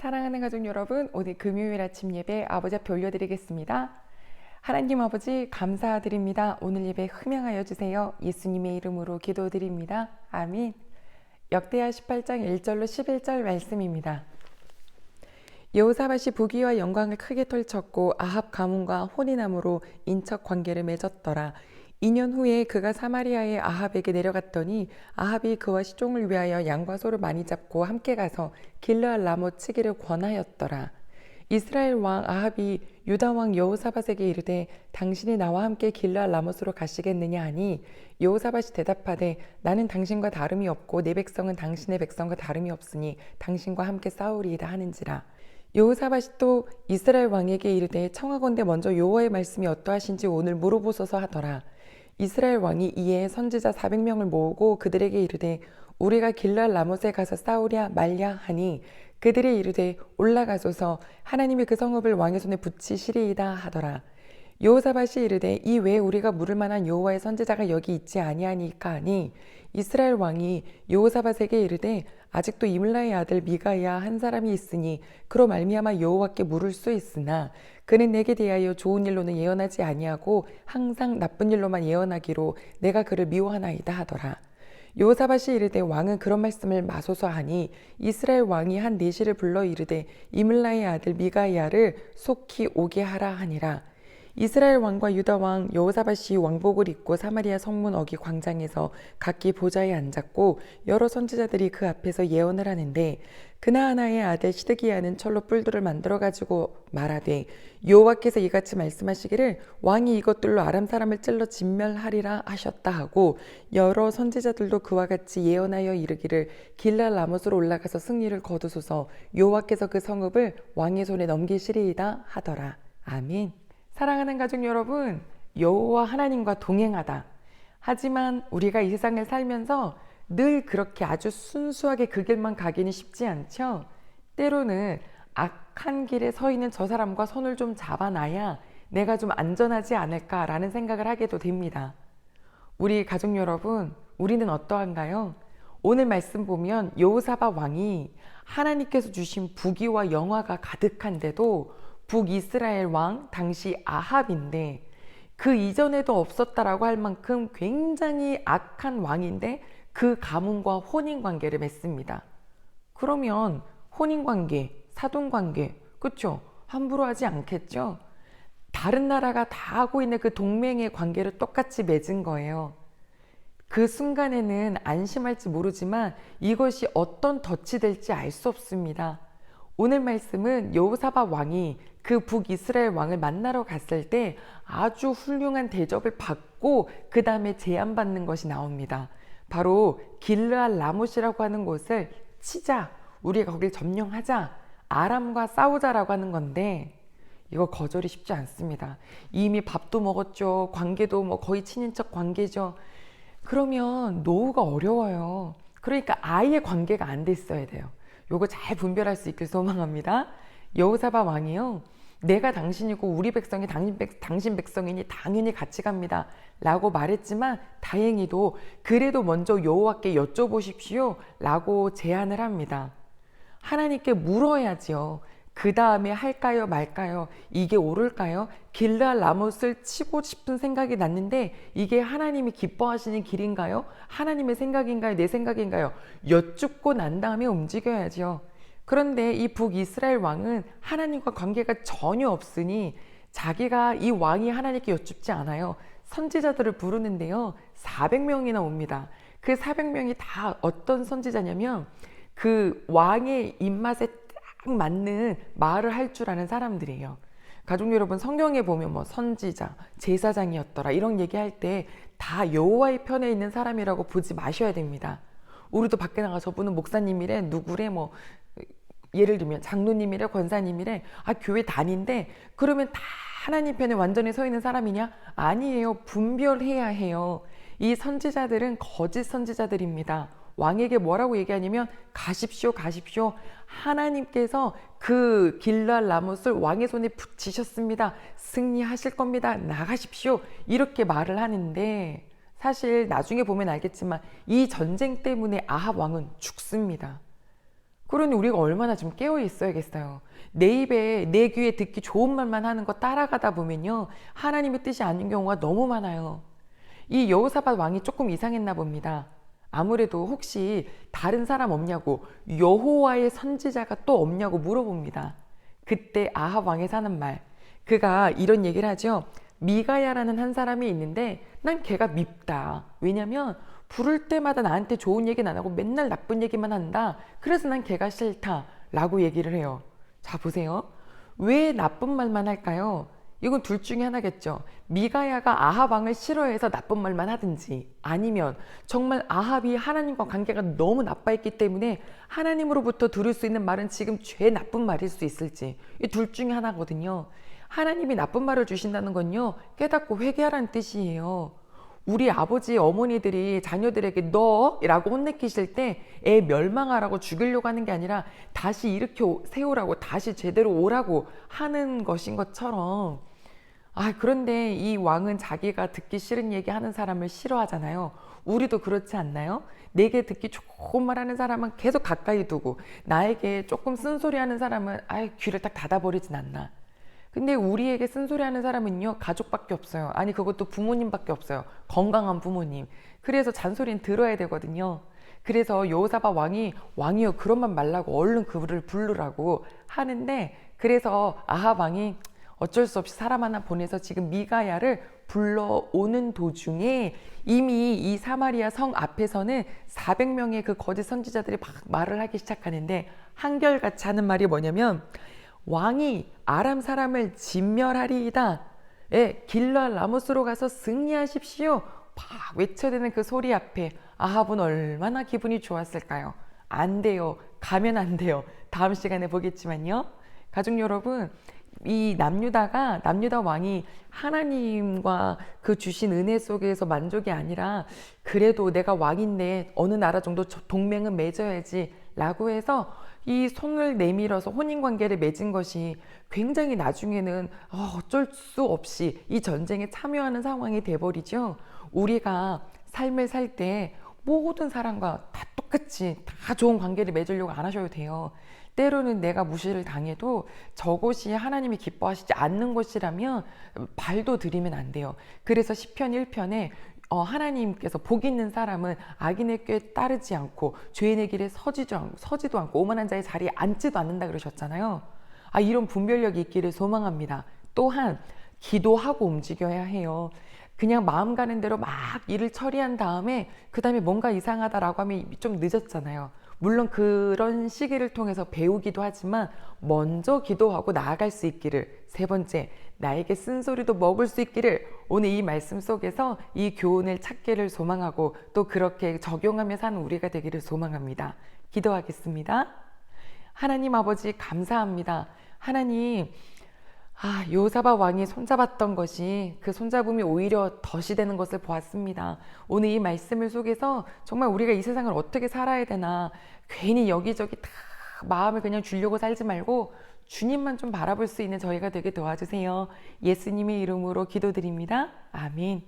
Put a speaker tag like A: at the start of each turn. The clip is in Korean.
A: 사랑하는 가족 여러분, 오늘 금요일 아침 예배 아버지 앞에 올려드리겠습니다. 하나님 아버지 감사드립니다. 오늘 예배 흠양하여 주세요. 예수님의 이름으로 기도드립니다. 아멘. 역대하 18장 1절로 11절 말씀입니다. 여호사밧이 부귀와 영광을 크게 떨쳤고 아합 가문과 혼인함으로 인척 관계를 맺었더라. 2년 후에 그가 사마리아의 아합에게 내려갔더니 아합이 그와 시종을 위하여 양과 소를 많이 잡고 함께 가서 길르앗 라못 치기를 권하였더라. 이스라엘 왕 아합이 유다 왕 여호사밧에게 이르되 당신이 나와 함께 길르앗 라못으로 가시겠느냐 하니 여호사밧이 대답하되 나는 당신과 다름이 없고 내 백성은 당신의 백성과 다름이 없으니 당신과 함께 싸우리이다 하는지라. 여호사밧이 또 이스라엘 왕에게 이르되 청하건대 먼저 여호와의 말씀이 어떠하신지 오늘 물어보소서 하더라. 이스라엘 왕이 이에 선지자 400명을 모으고 그들에게 이르되 우리가 길르앗 라못에 가서 싸우랴 말랴 하니 그들이 이르되 올라가소서 하나님이 그 성읍을 왕의 손에 붙이시리이다 하더라. 여호사밧이 이르되 이 외에 우리가 물을 만한 여호와의 선지자가 여기 있지 아니하니까 하니 이스라엘 왕이 여호사밧에게 이르되 아직도 이물라의 아들 미가야 한 사람이 있으니 그로 말미암아 여호와께 물을 수 있으나 그는 내게 대하여 좋은 일로는 예언하지 아니하고 항상 나쁜 일로만 예언하기로 내가 그를 미워하나이다 하더라. 여호사밧이 이르되 왕은 그런 말씀을 마소서 하니 이스라엘 왕이 한 내시를 불러 이르되 이물라의 아들 미가야를 속히 오게 하라 하니라. 이스라엘 왕과 유다 왕 여호사밧이 왕복을 입고 사마리아 성문 어기 광장에서 각기 보좌에 앉았고 여러 선지자들이 그 앞에서 예언을 하는데 그나아나의 아들 시드기야는 철로 뿔들을 만들어 가지고 말하되 여호와께서 이같이 말씀하시기를 왕이 이것들로 아람 사람을 찔러 진멸하리라 하셨다 하고 여러 선지자들도 그와 같이 예언하여 이르기를 길르앗 라못으로 올라가서 승리를 거두소서 여호와께서 그 성읍을 왕의 손에 넘기시리이다 하더라. 아멘. 사랑하는 가족 여러분, 여호와 하나님과 동행하다. 하지만 우리가 이 세상을 살면서 늘 그렇게 아주 순수하게 그 길만 가기는 쉽지 않죠. 때로는 악한 길에 서 있는 저 사람과 손을 좀 잡아놔야 내가 좀 안전하지 않을까라는 생각을 하게도 됩니다. 우리 가족 여러분, 우리는 어떠한가요? 오늘 말씀 보면 여호사밧 왕이 하나님께서 주신 부귀와 영화가 가득한데도 북이스라엘 왕 당시 아합인데 그 이전에도 없었다라고 할 만큼 굉장히 악한 왕인데 그 가문과 혼인관계를 맺습니다. 그러면 혼인관계, 사돈관계, 그렇죠? 함부로 하지 않겠죠? 다른 나라가 다 하고 있는 그 동맹의 관계를 똑같이 맺은 거예요. 그 순간에는 안심할지 모르지만 이것이 어떤 덫이 될지 알 수 없습니다. 오늘 말씀은 여호사밧 왕이 그 북이스라엘 왕을 만나러 갔을 때 아주 훌륭한 대접을 받고 그 다음에 제안받는 것이 나옵니다. 바로 길르앗 라못이라고 하는 곳을 치자, 우리가 거길 점령하자, 아람과 싸우자라고 하는 건데 이거 거절이 쉽지 않습니다. 이미 밥도 먹었죠. 관계도 뭐 거의 친인척 관계죠. 그러면 노후가 어려워요. 그러니까 아예 관계가 안 됐어야 돼요. 요거 잘 분별할 수 있길 소망합니다. 여호사밧 왕이요. 내가 당신이고 우리 백성이 당신 백성이니 당연히 같이 갑니다. 라고 말했지만 다행히도 그래도 먼저 여호와께 여쭤보십시오. 라고 제안을 합니다. 하나님께 물어야지요. 그 다음에 할까요 말까요? 이게 옳을까요? 길르앗 라못을 치고 싶은 생각이 났는데 이게 하나님이 기뻐하시는 길인가요? 하나님의 생각인가요? 내 생각인가요? 여쭙고 난 다음에 움직여야죠. 그런데 이 북이스라엘 왕은 하나님과 관계가 전혀 없으니 자기가 이 왕이 하나님께 여쭙지 않아요. 선지자들을 부르는데요. 400명이나 옵니다. 그 400명이 다 어떤 선지자냐면 그 왕의 입맛에 딱 맞는 말을 할 줄 아는 사람들이에요. 가족 여러분, 성경에 보면 뭐 선지자, 제사장이었더라 이런 얘기할 때 다 여호와의 편에 있는 사람이라고 보지 마셔야 됩니다. 우리도 밖에 나가 저분은 목사님이래, 누구래, 뭐 예를 들면 장로님이래, 권사님이래, 교회 다닌데 그러면 다 하나님 편에 완전히 서 있는 사람이냐? 아니에요. 분별해야 해요. 이 선지자들은 거짓 선지자들입니다. 왕에게 뭐라고 얘기하냐면 가십시오, 가십시오. 하나님께서 그 길르앗 라못을 왕의 손에 붙이셨습니다. 승리하실 겁니다. 나가십시오. 이렇게 말을 하는데 사실 나중에 보면 알겠지만 이 전쟁 때문에 아합 왕은 죽습니다. 그러니 우리가 얼마나 좀 깨어 있어야겠어요. 내 입에, 내 귀에 듣기 좋은 말만 하는 거 따라가다 보면요, 하나님의 뜻이 아닌 경우가 너무 많아요. 이 여호사밧 왕이 조금 이상했나 봅니다. 아무래도 혹시 다른 사람 없냐고, 여호와의 선지자가 또 없냐고 물어봅니다. 그때 아합 왕이 사는 말, 그가 이런 얘기를 하죠. 미가야라는 한 사람이 있는데 난 걔가 밉다. 왜냐면 부를 때마다 나한테 좋은 얘기는 안 하고 맨날 나쁜 얘기만 한다. 그래서 난 걔가 싫다. 라고 얘기를 해요. 자, 보세요. 왜 나쁜 말만 할까요? 이건 둘 중에 하나겠죠. 미가야가 아합 왕을 싫어해서 나쁜 말만 하든지, 아니면 정말 아합이 하나님과 관계가 너무 나빠했기 때문에 하나님으로부터 들을 수 있는 말은 지금 죄 나쁜 말일 수 있을지, 이 둘 중에 하나거든요. 하나님이 나쁜 말을 주신다는 건요, 깨닫고 회개하라는 뜻이에요. 우리 아버지 어머니들이 자녀들에게 너라고 혼내키실 때 애 멸망하라고 죽이려고 하는 게 아니라 다시 일으켜 세우라고, 다시 제대로 오라고 하는 것인 것처럼, 그런데 이 왕은 자기가 듣기 싫은 얘기 하는 사람을 싫어하잖아요. 우리도 그렇지 않나요? 내게 듣기 좋은 말 하는 사람은 계속 가까이 두고, 나에게 조금 쓴소리 하는 사람은 귀를 딱 닫아버리진 않나. 근데 우리에게 쓴소리 하는 사람은요, 가족밖에 없어요. 아니, 그것도 부모님밖에 없어요. 건강한 부모님. 그래서 잔소리는 들어야 되거든요. 그래서 여호사밧 왕이요, 그런 말 말라고 얼른 그를 부르라고 하는데, 그래서 아합 왕이 어쩔 수 없이 사람 하나 보내서 지금 미가야를 불러오는 도중에 이미 이 사마리아 성 앞에서는 400명의 그 거짓 선지자들이 막 말을 하기 시작하는데, 한결같이 하는 말이 뭐냐면, 왕이 아람 사람을 진멸하리이다. 길르앗 라모스로 가서 승리하십시오. 막 외쳐대는 그 소리 앞에 아합은 얼마나 기분이 좋았을까요? 안 돼요. 가면 안 돼요. 다음 시간에 보겠지만요. 가족 여러분, 이 남유다 왕이 하나님과 그 주신 은혜 속에서 만족이 아니라, 그래도 내가 왕인데 어느 나라 정도 동맹은 맺어야지 라고 해서 이 손을 내밀어서 혼인관계를 맺은 것이 굉장히 나중에는 어쩔 수 없이 이 전쟁에 참여하는 상황이 돼버리죠. 우리가 삶을 살 때 모든 사람과 다 똑같이 다 좋은 관계를 맺으려고 안 하셔도 돼요. 때로는 내가 무시를 당해도 저것이 하나님이 기뻐하시지 않는 것이라면 발도 들이면 안 돼요. 그래서 시편 1편에 하나님께서 복 있는 사람은 악인의 꾀에 따르지 않고 죄인의 길에 서지도 않고 오만한 자의 자리에 앉지도 않는다 그러셨잖아요. 이런 분별력이 있기를 소망합니다. 또한 기도하고 움직여야 해요. 그냥 마음 가는 대로 막 일을 처리한 다음에 그 다음에 뭔가 이상하다라고 하면 좀 늦었잖아요. 물론 그런 시기를 통해서 배우기도 하지만 먼저 기도하고 나아갈 수 있기를, 세 번째, 나에게 쓴소리도 먹을 수 있기를, 오늘 이 말씀 속에서 이 교훈을 찾기를 소망하고 또 그렇게 적용하며 사는 우리가 되기를 소망합니다. 기도하겠습니다. 하나님 아버지 감사합니다. 하나님, 여호사밧 왕이 손잡았던 것이 그 손잡음이 오히려 덫이 되는 것을 보았습니다. 오늘 이 말씀을 속에서 정말 우리가 이 세상을 어떻게 살아야 되나, 괜히 여기저기 다 마음을 그냥 주려고 살지 말고 주님만 좀 바라볼 수 있는 저희가 되게 도와주세요. 예수님의 이름으로 기도드립니다. 아멘.